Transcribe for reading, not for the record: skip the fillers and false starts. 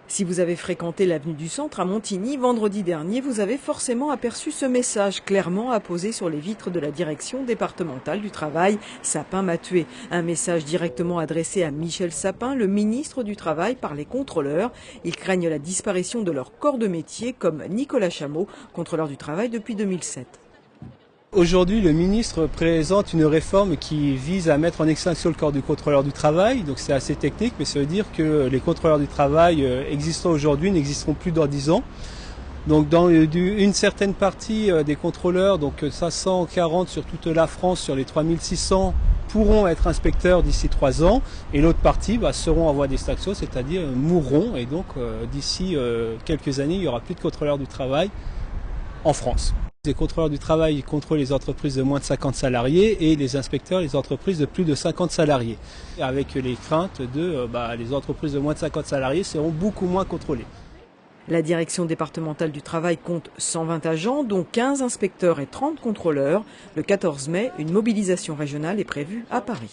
Si vous avez fréquenté l'avenue du Centre à Montigny vendredi dernier, vous avez forcément aperçu ce message clairement apposé sur les vitres de la direction départementale du travail, Sapin m'a tué. Un message directement adressé à Michel Sapin, le ministre du Travail, par les contrôleurs. Ils craignent la disparition de leur corps de métier, comme Nicolas Chameau, contrôleur du travail depuis 2007. Aujourd'hui, le ministre présente une réforme qui vise à mettre en extinction le corps du contrôleur du travail. Donc c'est assez technique, mais ça veut dire que les contrôleurs du travail existants aujourd'hui n'existeront plus dans 10 ans. Donc dans une certaine partie des contrôleurs, donc 540 sur toute la France, sur les 3600, pourront être inspecteurs d'ici 3 ans. Et l'autre partie seront en voie d'extinction, c'est-à-dire mourront. Et donc d'ici quelques années, il n'y aura plus de contrôleurs du travail en France. Les contrôleurs du travail contrôlent les entreprises de moins de 50 salariés et les inspecteurs les entreprises de plus de 50 salariés. Avec les craintes de les entreprises de moins de 50 salariés seront beaucoup moins contrôlées. La direction départementale du travail compte 120 agents, dont 15 inspecteurs et 30 contrôleurs. Le 14 mai, une mobilisation régionale est prévue à Paris.